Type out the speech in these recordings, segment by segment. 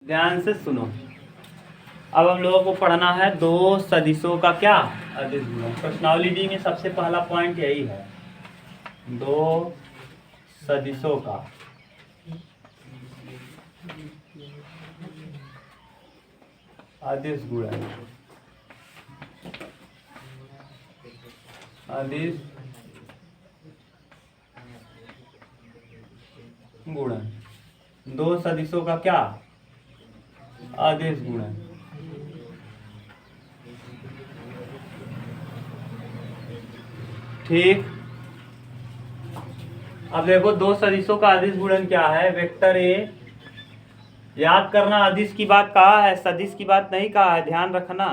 ध्यान से सुनो। अब हम लोगों को पढ़ना है दो सदिशों का क्या अदिश गुणन। प्रश्नावली डी में सबसे पहला पॉइंट यही है, दो सदिशों का अदिश गुणन। अदिश गुणन, दो सदिशों का क्या अदिश गुणन। ठीक, अब देखो दो सदिशों का अदिश गुणन क्या है। वेक्टर ए, याद करना अदिश की बात कहा है, सदिश की बात नहीं कहा है, ध्यान रखना।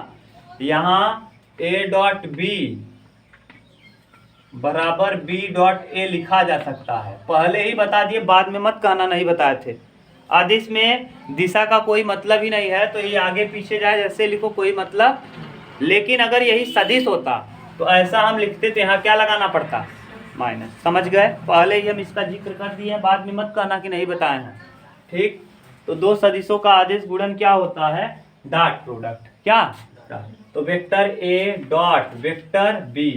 यहाँ ए डॉट बी बराबर बी डॉट ए लिखा जा सकता है, पहले ही बता दिए, बाद में मत कहना नहीं बताए थे। अदिश में दिशा का कोई मतलब ही नहीं है, तो ये आगे पीछे जाए जैसे लिखो कोई मतलब। लेकिन अगर यही सदिश होता तो ऐसा हम लिखते तो यहाँ क्या लगाना पड़ता, माइनस। समझ गए, पहले ही हम इसका जिक्र कर दिए हैं, बाद में मत कहना कि नहीं बताए हैं। ठीक, तो दो सदिशों का अदिश गुणन क्या होता है, डॉट प्रोडक्ट। क्या, तो vector A dot vector B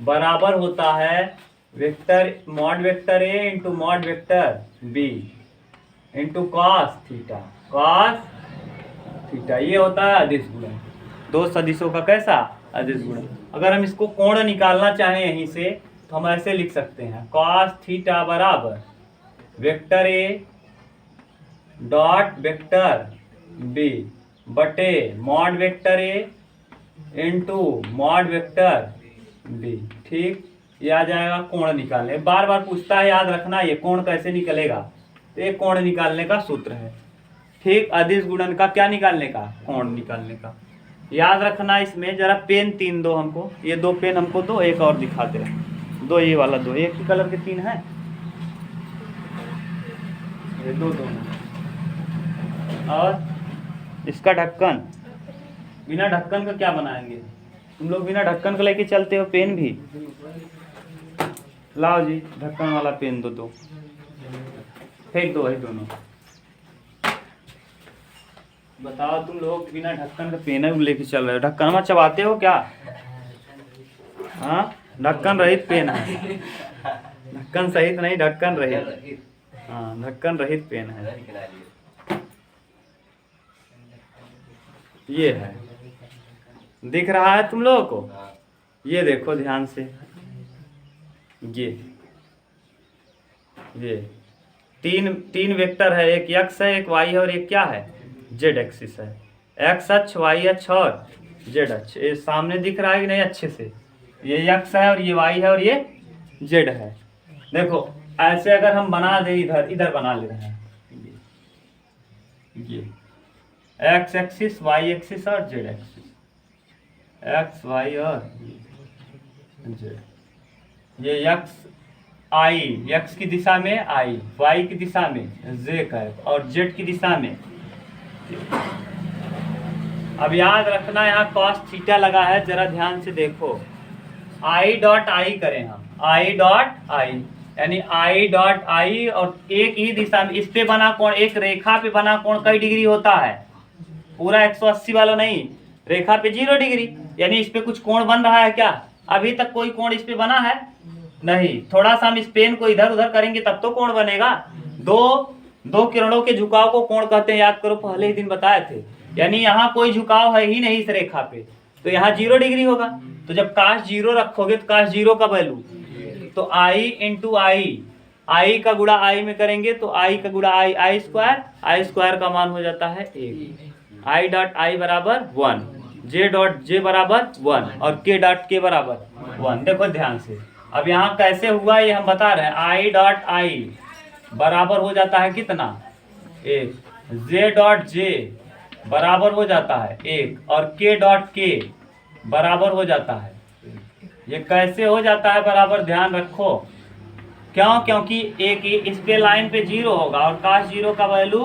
बराबर होता है vector mod vector A into mod vector B into cos theta. Cos theta ये होता है अदिश गुणन, दो सदिशों का कैसा अदिश गुणन। अगर हम इसको कोण निकालना चाहें यहीं से तो हम ऐसे लिख सकते हैं, कॉस थीटा बराबर vector A dot vector B बटे mod vector A into mod vector B. ठीक, ये आ जाएगा कोण निकालने। बार बार पूछता है, याद रखना ये कोण कैसे निकलेगा, तो ये कोण निकालने का सूत्र है। ठीक, अदिश गुणन का क्या निकालने का, कोण निकालने का। याद रखना, इसमें जरा पेन तीन दो हमको, ये दो पेन हमको दो, एक और दिखाते रहे, दो ये वाला दो, एक ही कलर के तीन है, ये दो दोनों। और इसका ढक्कन, बिना ढक्कन का क्या बनाएंगे तुम लोग, बिना ढक्कन का लेके चलते हो पेन भी। लाओ जी ढक्कन वाला पेन दो, दो फेंक दो वही दोनों। बताओ तुम लोग बिना ढक्कन का पेन लेके चल रहे हो, ढक्कन में चबाते हो क्या। हाँ, ढक्कन रहित पेन है, ढक्कन सहित नहीं, ढक्कन रहित। हाँ, ढक्कन रहित पेन है, ये है, दिख रहा है तुम लोगों को। ये देखो ध्यान से, ये तीन वेक्टर है, एक एक्स है, एक वाई है और एक क्या है, जेड एक्सिस है। एक्स अक्ष, वाई अक्ष और जेड अक्ष, ये सामने दिख रहा है कि नहीं अच्छे से। ये एक्स है और ये वाई है और ये जेड है। देखो ऐसे अगर हम बना दे, इधर बना ले रहे हैं, ये एक्स एक्सिस, वाई एक्सिस और जेड एक्सिस, एक्स वाई और जेड। ये एक्स आई, एक्स की दिशा में आई, वाई की दिशा में जे कैप और जेड की दिशा में। अब याद रखना यहाँ कॉस थीटा लगा है, जरा ध्यान से देखो। आई डॉट आई करें हम, आई डॉट आई यानी आई डॉट आई, और एक ही दिशा में इस पे बना कोण, एक रेखा पे बना कोण कई डिग्री होता है, पूरा 180 वाला नहीं, रेखा पे 0 डिग्री, यानी इस पे कुछ कोण बन रहा है क्या, अभी तक कोई कोण इस पे बना है नहीं। थोड़ा सा हम इस पेन को इधर उधर करेंगे तब तो कोण बनेगा। दो किरणों के झुकाव को कोण कहते हैं, याद करो पहले ही दिन बताए थे। यानी यहाँ कोई झुकाव है ही नहीं इस रेखा पे, तो यहाँ 0 डिग्री होगा। तो जब काश 0 रखोगे तो काश 0 का वैल्यू, तो आई इंटू आई का गुणा आई में करेंगे तो आई का गुणा आई स्क्वायर का मान हो जाता है 1। आई डॉट आई बराबर 1, जे डॉट जे बराबर 1 और के डॉट के बराबर 1। देखो ध्यान से, अब यहाँ कैसे हुआ ये हम बता रहे हैं। आई डॉट आई बराबर हो जाता है कितना, 1, जे डॉट जे बराबर हो जाता है 1 और के डॉट के बराबर हो जाता है। ये कैसे हो जाता है बराबर, ध्यान रखो, क्यों, क्योंकि एक इस पे लाइन पे 0 होगा और काश 0 का वैल्यू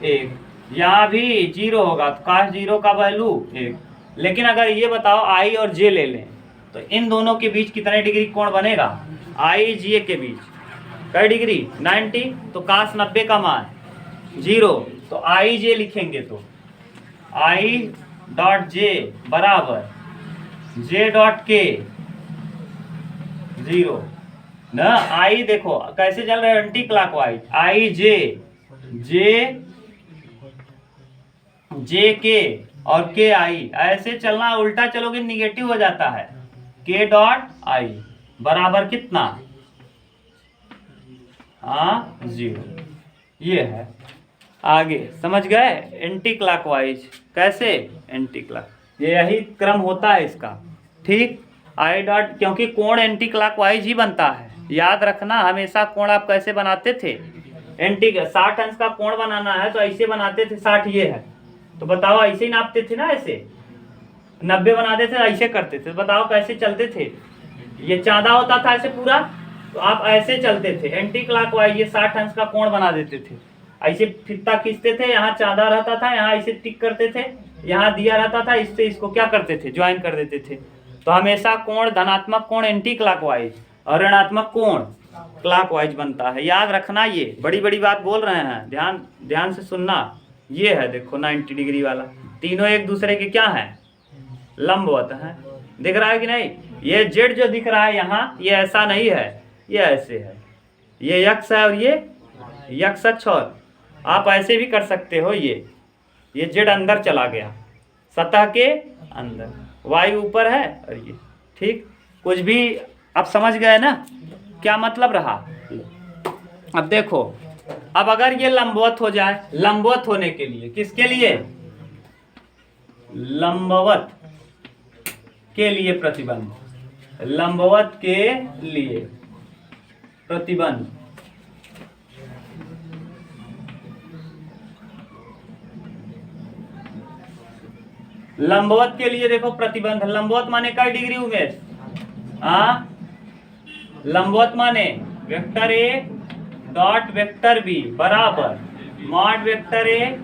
1, यहाँ भी 0 होगा तो काश 0 का वैल्यू 1। लेकिन अगर ये बताओ आई और जे ले लें तो इन दोनों के बीच कितने डिग्री कोण बनेगा, आई जे के बीच कई डिग्री 90, तो काश 90 का मान 0 तो आई जे लिखेंगे तो आई डॉट जे बराबर जे डॉट के 0 ना। आई देखो कैसे चल रहा है एंटी क्लॉकवाइज, आई जे जे के और के आई, ऐसे चलना, उल्टा चलोगे निगेटिव हो जाता है। के डॉट आई बराबर कितना, हाँ 0। ये है, आगे समझ गए। एंटी क्लॉकवाइज कैसे, एंटी क्लॉक, ये यही क्रम होता है इसका, ठीक। आई डॉट, क्योंकि कोण एंटी क्लॉकवाइज ही बनता है, याद रखना हमेशा। कोण आप कैसे बनाते थे, एंटी 60 अंश का कोण बनाना है तो ऐसे बनाते थे, 60 ये है तो बताओ ऐसे ही नापते थे ना, ऐसे 90 बनाते थे ऐसे करते थे, बताओ कैसे चलते थे। ये चांदा होता था ऐसे पूरा, तो आप ऐसे चलते थे एंटी क्लॉकवाइज, ये 60 अंश का कोण बना देते थे, ऐसे फित्ता खींचते थे, यहाँ चांदा रहता था, यहाँ ऐसे टिक करते थे, यहाँ दिया रहता था, इससे इसको क्या करते थे, ज्वाइन कर देते थे। तो हमेशा कोण, धनात्मक कोण एंटी क्लॉकवाइज और ऋणात्मक कोण क्लॉकवाइज बनता है, याद रखना। ये बड़ी बड़ी बात बोल रहे हैं, ध्यान से सुनना। ये है देखो 90 डिग्री वाला, तीनों एक दूसरे के क्या है, लंबवत है, दिख रहा है कि नहीं। ये जेड जो दिख रहा है यहाँ, ये ऐसा नहीं है, ये ऐसे है, ये यक्ष है और ये यक्ष अक्ष, और आप ऐसे भी कर सकते हो। ये जेड अंदर चला गया सतह के अंदर, वायु ऊपर है और ये, ठीक। कुछ भी आप समझ गए ना क्या मतलब रहा। अब देखो, अब अगर ये लंबवत हो जाए, लंबवत होने के लिए, किसके लिए, लंबवत के लिए प्रतिबंध, लंबवत के लिए प्रतिबंध, लंबवत के लिए देखो प्रतिबंध, लंबवत माने कई डिग्री उमेश, हाँ, लंबवत माने vector A dot vector B बराबर mod vector A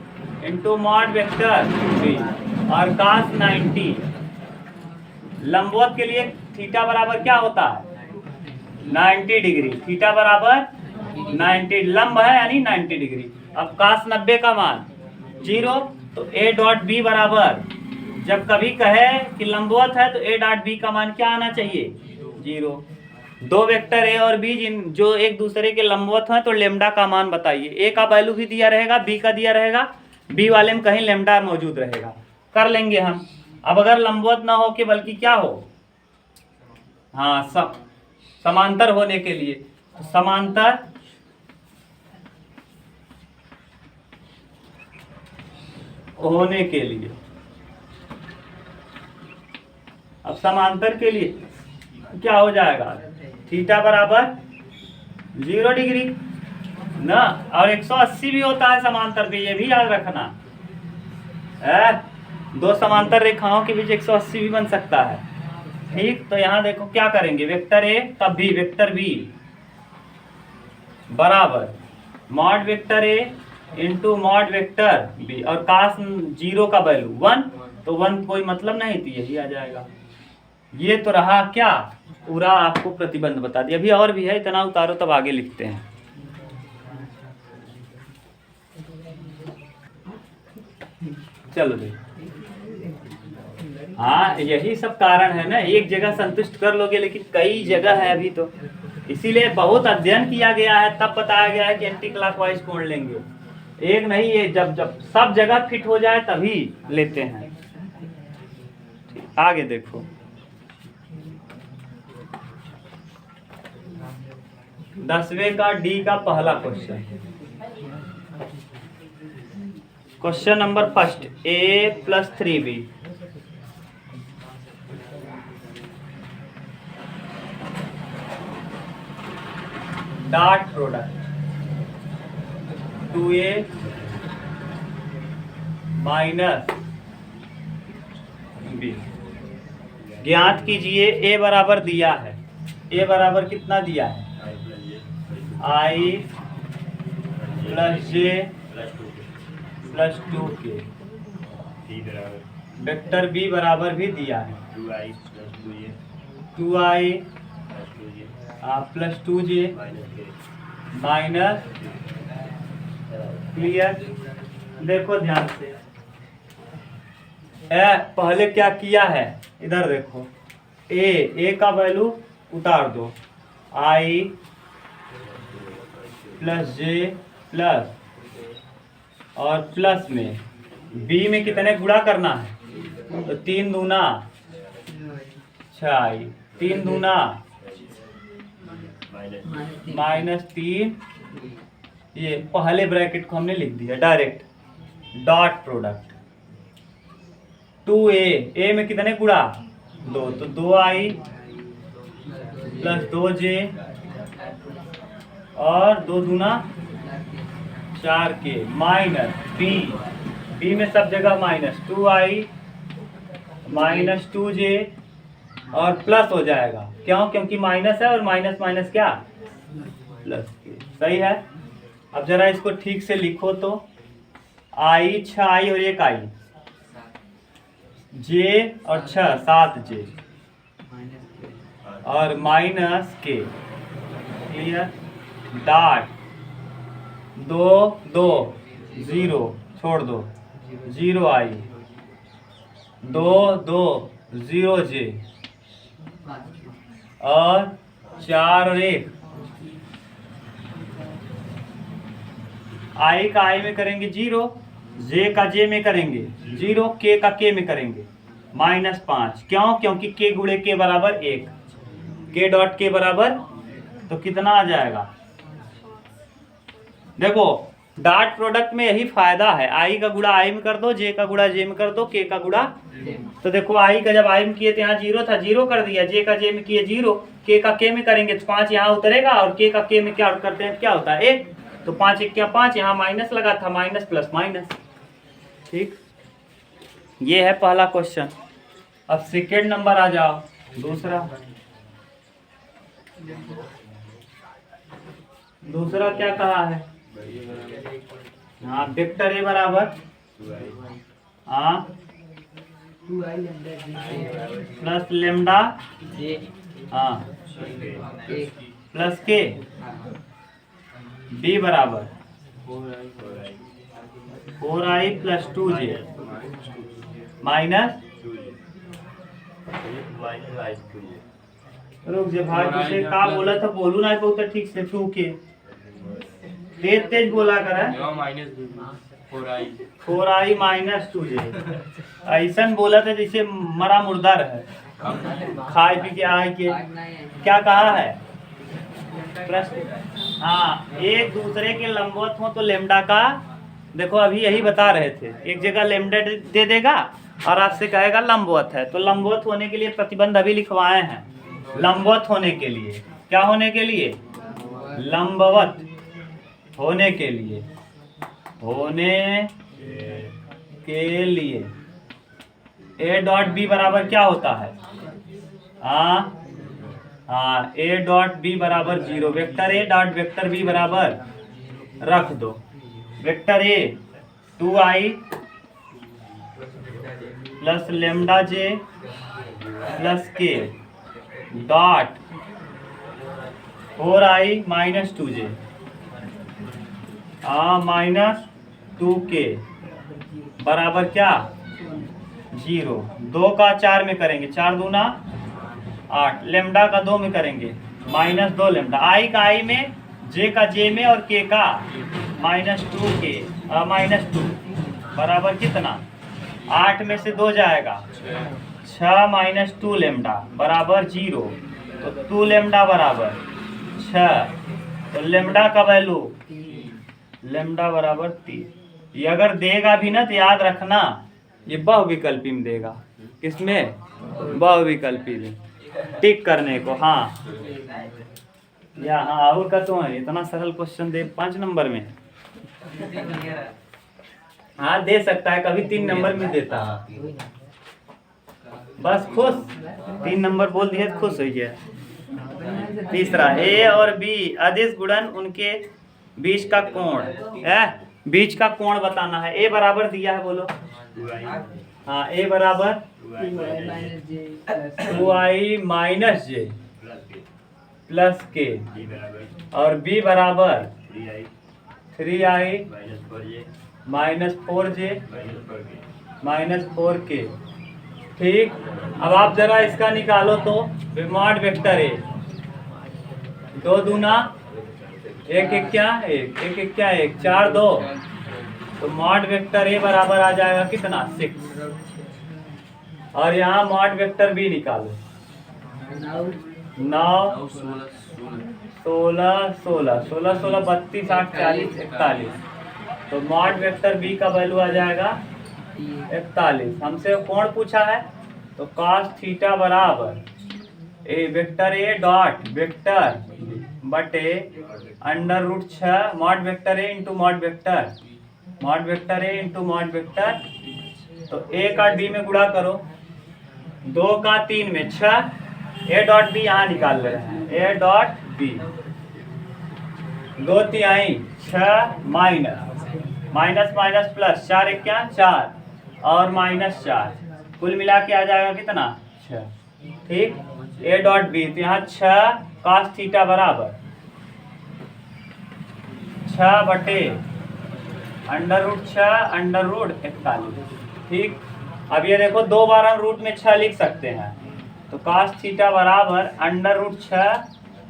into mod vector B और cos 90। लंबवत के लिए थीटा बराबर क्या होता है, 90 डिग्री, थीटा बराबर 90, लंब है यानी 90 डिग्री। अब cos 90 का मान 0, तो a डॉट बी बराबर, जब कभी कहे कि लंबवत है तो a डॉट बी का मान क्या आना चाहिए, 0। दो वेक्टर ए और बी जिन जो एक दूसरे के लंबवत हैं, तो लेमडा का मान बताइए। ए का वैल्यू भी दिया रहेगा, बी का दिया रहेगा, बी वाले में कहीं लेमडा मौजूद रहेगा, कर लेंगे हम। अब अगर लंबवत ना हो के बल्कि क्या हो, हाँ समांतर होने के लिए, तो समांतर होने के लिए, अब समांतर के लिए क्या हो जाएगा, थीटा बराबर 0 डिग्री ना, और 180 भी होता है समांतर पे, ये भी याद रखना है। दो समांतर रेखाओं के बीच 180 भी बन सकता है, ठीक। तो यहाँ देखो क्या करेंगे, वेक्टर ए तब भी वेक्टर बी बराबर mod vector A into mod vector B, और cos 0 का वैल्यू 1, तो 1 कोई मतलब नहीं, तो यही आ जाएगा। ये तो रहा क्या, पूरा आपको प्रतिबंध बता दिया। अभी और भी है, इतना उतारो तब आगे लिखते हैं। चलो देखो, हाँ यही सब कारण है ना, एक जगह संतुष्ट कर लोगे लेकिन कई जगह है अभी, तो इसीलिए बहुत अध्ययन किया गया है, तब बताया गया है कि एंटी क्लॉकवाइज कोण लेंगे, एक नहीं, ये जब सब जगह फिट हो जाए तभी लेते हैं। आगे देखो, 10वें का डी का पहला question, question number first, a + 3b dot product 2a - b ज्ञात कीजिए। a बराबर दिया है, a बराबर कितना दिया है, i + j + 2k, vector b बराबर भी दिया है 2i + 2j माइनस, क्लियर, देखो ध्यान से, पहले क्या किया है, इधर देखो, ए का वैल्यू उतार दो, आई प्लस जे प्लस, और प्लस में बी में कितने गुणा करना है, तो 3 दूना 6, 3 दूना -3, ये पहले ब्रैकेट को हमने लिख दिया डायरेक्ट, डॉट प्रोडक्ट 2a में कितने गुणा 2, तो 2i प्लस 2j और 2 दूना 4k माइनस बी में सब जगह माइनस 2i माइनस 2j और प्लस हो जाएगा, क्यों, क्योंकि माइनस है और माइनस माइनस क्या प्लस के, सही है। अब जरा इसको ठीक से लिखो तो i 6i और 1i, j और 6 7j और माइनस के, क्लियर, डॉट 2 2 0 छोड़ दो 0i 2 2 0j और 4 और 1, i का i में करेंगे 0, j का j में करेंगे 0, k का k में करेंगे -5, क्यों, क्योंकि k गुणे k बराबर 1, k डॉट k बराबर, तो कितना आ जाएगा, देखो डॉट प्रोडक्ट में यही फायदा है, i का गुणा i में कर दो, j का गुणा j में कर दो, k का गुणा, तो देखो i का जब i में किए तो यहाँ 0 था, 0 कर दिया, j का j में किए 0, k का k में करेंगे तो 5 यहाँ उतरेगा, और k का k में क्या करते हैं, क्या होता है 1, तो 5 1 क्या 5, यहाँ माइनस लगा था, माइनस प्लस माइनस, ठीक, ये है पहला क्वेश्चन। अब सेकेंड नंबर आ जाओ, दूसरा क्या कहा है, हाँ वेक्टर ए बराबर प्लस लेमडा हाँ प्लस के, बी बराबर 4i प्लस 2j माइनस, रुक जे भाई, तुझे का बोला था, बोलू ना बहुत ठीक से, 2k तेज तेज बोला कर, 4i माइनस 2j, ऐसा बोला था जैसे मरा मुर्दा रहे, खाए पी के आए के, क्या कहा है प्रश्न, हाँ एक दूसरे के लंबवत हो तो लेमडा का, देखो अभी यही बता रहे थे, एक जगह लेमडा दे देगा और आपसे कहेगा लंबवत है, तो लंबवत होने के लिए प्रतिबंध अभी लिखवाए हैं, लंबवत होने के लिए, क्या होने के लिए, लंबवत होने के लिए, ए डॉट बी बराबर क्या होता है, हाँ ए डॉट बी बराबर 0, vector A dot vector B बराबर रख दो, vector A 2i plus lambda J plus K dot 4i minus 2j minus 2k बराबर क्या 0, 2 का 4 में करेंगे, 4 दूना 8, लेमडा का 2 में करेंगे -2 लेमडा, i का i में, j का j में और k का -2k -2 बराबर कितना, 8 में से 2 जाएगा 6 माइनस 2 लेमडा बराबर 0, तो 2 लेमडा बराबर 6, तो लेमडा का वैल्यू लेमडा बराबर 3, ये अगर देगा भी ना तो याद रखना ये बहुविकल्पी में देगा, किसमें, बहुविकल्पी में, टिक करने को, हाँ यहाँ और का तो है, इतना सरल क्वेश्चन दे 5 नंबर में, हाँ दे सकता है, कभी 3 नंबर में देता है, बस खुश, 3 नंबर बोल दिए तो खुश हो गया। तीसरा, ए और बी अदिश गुणन उनके बीच का कोण है, बीच का कोण बताना है, ए बराबर दिया है, बोलो, हाँ ए बराबर 2i माइनस जे प्लस के, और बी बराबर 3i -4j -4k। ठीक, अब आप जरा इसका निकालो तो मॉड वेक्टर ए, 2 दूना 1 1 क्या 1 1 1 क्या 1 4 2, तो मॉड वेक्टर ए बराबर आ जाएगा कितना 6। और यहाँ मॉड वेक्टर बी निकालो, 9 16 16 16 16 32 8 40 41, तो मॉड वेक्टर बी का वैल्यू आ जाएगा 41। हमसे कोण पूछा है, तो cos थीटा बराबर ए वेक्टर ए डॉट वेक्टर बटे √6 mod vector A into mod vector A into mod vector. तो ए का डी में गुणा करो, 2 का 3 में 6, ए डॉट बी यहाँ निकाल ले रहे हैं, ए डॉट बी 2 तिहाई 6 माइनस माइनस प्लस 4 1 क्या 4 और -4, कुल मिला के आ जाएगा कितना 6। ठीक, ए डॉट बी, तो यहाँ 6 cos थीटा बराबर 6 बटे √6 ठीक, अब ये देखो 2 बार हम रूट में 6 लिख सकते हैं, तो cos थीटा बराबर √6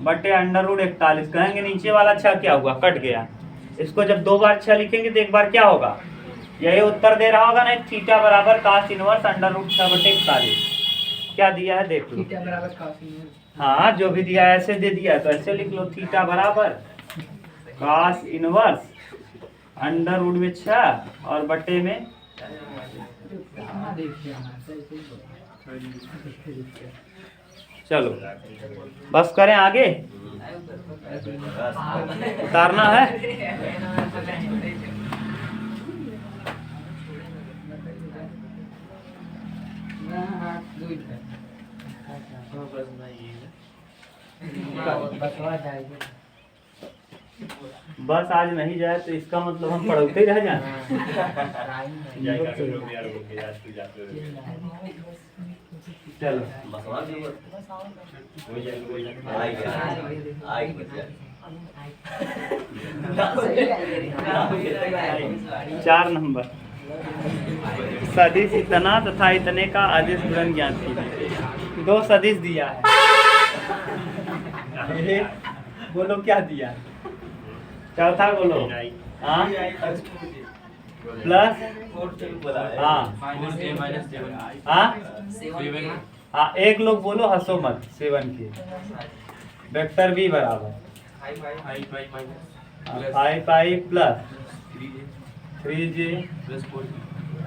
बटे √41। कहेंगे नीचे वाला 6 क्या हुआ, कट गया। इसको जब 2 बार 6 लिखेंगे तो एक बार क्या होगा, यही उत्तर दे रहा होगा ना, थीटा बराबर cos इनवर्स √6 बटे 41। क्या दिया है देख लो, थीटा बराबर cos इनवर्स। हाँ जो भी दिया है ऐसे दे दिया है, तो ऐसे लिख लो, थीटा बराबर cos इनवर्स √6 और बटे में चलो बस करें आगे, उतारना है। बस आज नहीं जाए तो इसका मतलब हम पढ़ते रह जाए। चलो 4 नंबर, सदिश इतना तथा इतने का आदेश गुणन ज्ञात कीजिए। 2 सदिश दिया है, बोलो क्या दिया, चौथा बोलो, हाँ प्लस हाँ एक लोग बोलो हंसो मत, 7 के वेक्टर बी बराबर 5 प्लस 3j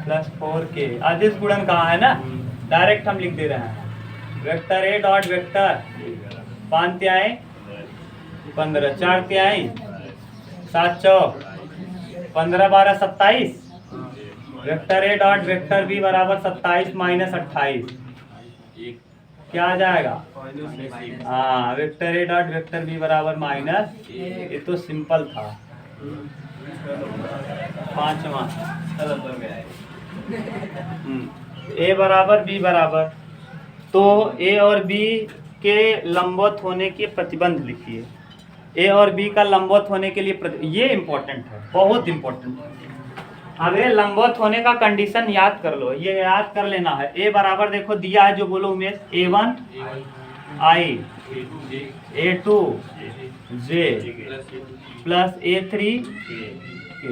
प्लस 4k। आदेश गुणन कहाँ है ना, डायरेक्ट हम लिख दे रहे हैं, वेक्टर ए डॉट वेक्टर 5 तिहाई 15 4 तिहाई 7 चौक 15 12 27, vector A dot vector B बराबर 27 माइनस 28, क्या आ जाएगा, हाँ vector A dot vector B बराबर माइनस, ये तो सिंपल था। 5वां ए बराबर बी बराबर, तो ए और बी के लंबवत होने के प्रतिबंध लिखिए। ए और बी का लंबवत होने के लिए ये इम्पोर्टेंट है, बहुत इम्पोर्टेंट है। अब ये लंबवत होने का कंडीशन याद कर लो, ये याद कर लेना है। ए बराबर देखो दिया है, जो बोलो Umesh, A1 I A2 J plus A3 K।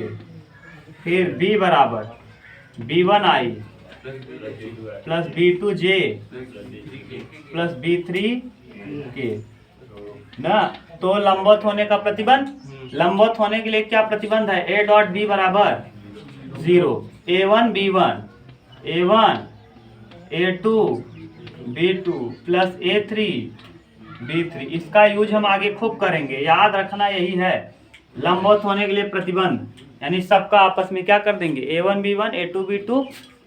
फिर B बराबर B1 I plus B2 J plus B3 K ना। तो लंबवत होने का प्रतिबंध, लंबवत होने के लिए क्या प्रतिबंध है, A डॉट B बराबर 0, A1 B1 A1 A2 B2 plus A3 B3। इसका यूज हम आगे खूब करेंगे, याद रखना यही है। लंबवत होने के लिए प्रतिबंध, यानी सबका आपस में क्या कर देंगे, A1 B1 A2 B2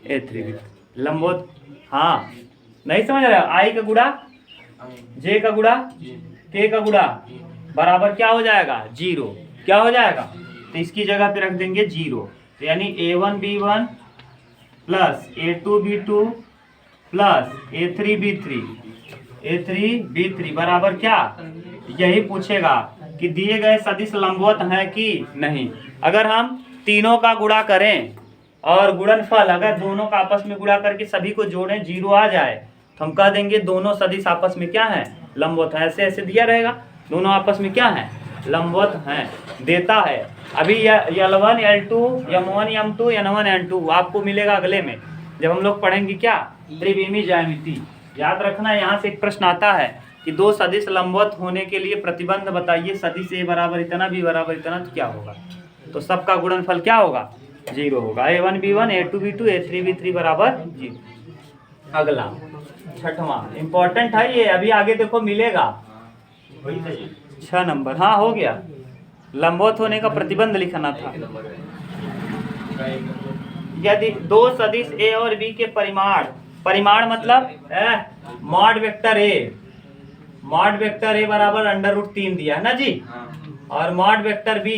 A3 B3 लंबवत। हाँ नहीं समझ रहे, I का गुणा J का गुणा K का गुणा बराबर क्या हो जाएगा 0, क्या हो जाएगा, तो इसकी जगह पे रख देंगे 0। तो यानी A1 B1 plus A2 B2 plus A3 B3 बराबर क्या, यही पूछेगा कि दिए गए सदिश लंबवत हैं कि नहीं। अगर हम तीनों का गुणा करें और गुणनफल अगर दोनों का आपस में गुणा करके सभी को जोड़ें 0 आ जाए तो हम कह देंगे दोनों सदिश आपस में क्या है, लंबवत है। ऐसे ऐसे दिया रहेगा, दोनों आपस में क्या है, लंबवत हैं, देता है। अभी L1 L2 M1 M2 N1 N2 आपको मिलेगा अगले में, जब हम लोग पढ़ेंगे क्या, त्रिविमीय ज्यामिति। याद रखना, यहाँ से एक प्रश्न आता है कि दो सदिश लंबवत होने के लिए प्रतिबंध बताइए, सदिश A बराबर इतना B बराबर इतना, तो क्या होगा, तो सबका गुणनफल क्या होगा, 0 होगा। A1 B1 A2 B2 A3 B3 बराबर 0। अगला 6वां इंपॉर्टेंट है ये, अभी आगे देखो मिलेगा 6 नंबर। हाँ हो गया, लंबवत होने का प्रतिबंध लिखना था। यदि दो सदिश A और B के परिमाण मतलब मॉड वेक्टर A बराबर √3 दिया है ना जी, और मॉड वेक्टर B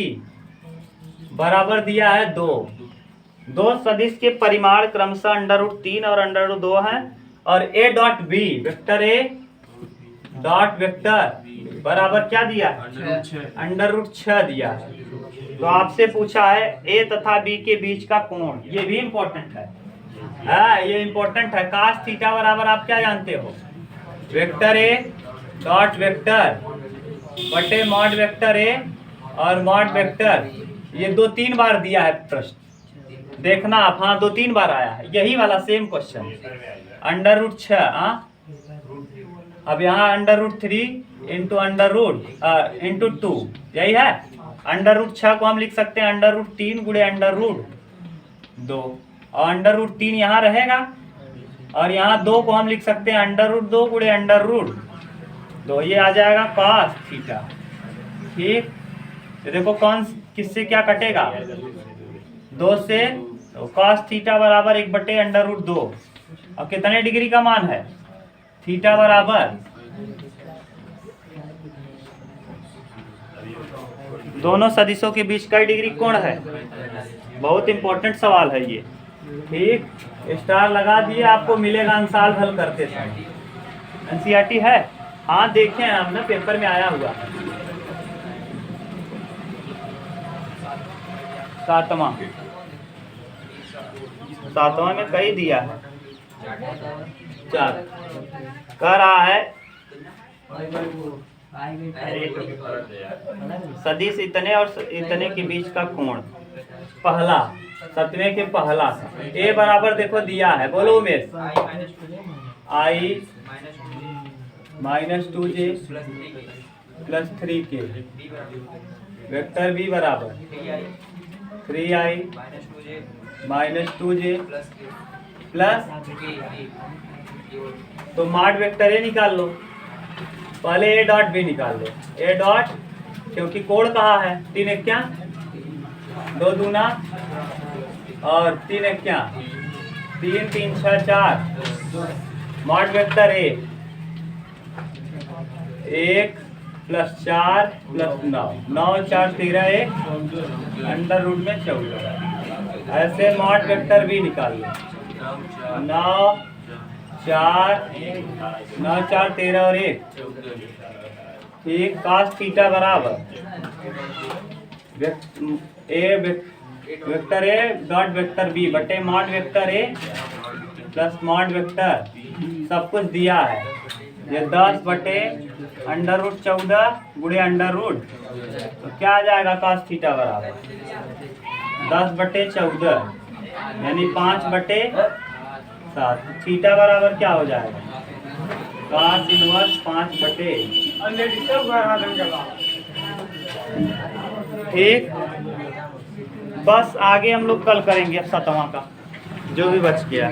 बराबर दिया है 2। दो सदिश के परिमाण क्रमशः √3 और √2 है, और A dot B vector A dot vector बराबर क्या दिया है, √6 दिया है। तो आपसे पूछा है A तथा B के बीच का कोण, ये भी इम्पोर्टेंट है। ये इम्पोर्टेंट है। cos थीटा बराबर आप क्या जानते हो, वेक्टर A डॉट वेक्टर बटे मॉड वेक्टर A और मॉड वेक्टर, ये 2-3 बार दिया है प्रश्न, देखना आप। हाँ 2-3 बार आया है यही वाला सेम क्वेश्चन, √6। अब यहाँ √3 इंटू 2 यही है। √6 को हम लिख सकते हैं √3 गुणे √2, और √3 यहाँ रहेगा, और यहाँ 2 को हम लिख सकते हैं √2 गुणे √2, ये आ जाएगा cos थीटा। ठीक, तो देखो कौन किससे क्या कटेगा, 2 से, तो cos थीटा बराबर 1/√2, और कितने डिग्री का मान है, थीटा बराबर, दोनों सदिशों के बीच का डिग्री कोण है। बहुत इंपॉर्टेंट सवाल है ये। ठीक, स्टार लगा दिए, आपको मिलेगा अंसाल हल करते समय। एनसीईआरटी है, हाँ देखे हैं हमने, पेपर में आया हुआ। 7वां में कई दिया है, 4 कह रहा है सदिश इतने और इतने के बीच का कोण, पहला 7वें के पहला A बराबर देखो दिया है, बोलो Umesh, I -2j + 3k, vector B बराबर 3i -2j प्लस, तो मॉड वेक्टर A निकाल लो, पहले A डॉट B निकाल लो। A डॉट, क्योंकि कोण कहाँ है, 3 क्या 2 दूना और 3 क्या 3 3 6 4, मॉड वेक्टर A 1 + 4 + 9, 9 4 13 1 √ में 14। ऐसे मॉड वेक्टर B निकाल लो, 9 4 13 और 1। ठीक, cos थीटा बराबर vector A dot vector B बटे mod vector A plus mod vector, सब कुछ दिया है, ये 10 बटे √14 गुणे √, तो क्या आ जाएगा cos थीटा बराबर 10/14, यानी 5/7। थीटा बराबर क्या हो जाएगा, cos इनवर्स 5/। ठीक, बस आगे हम लोग कल करेंगे 7वां का जो भी बच गया।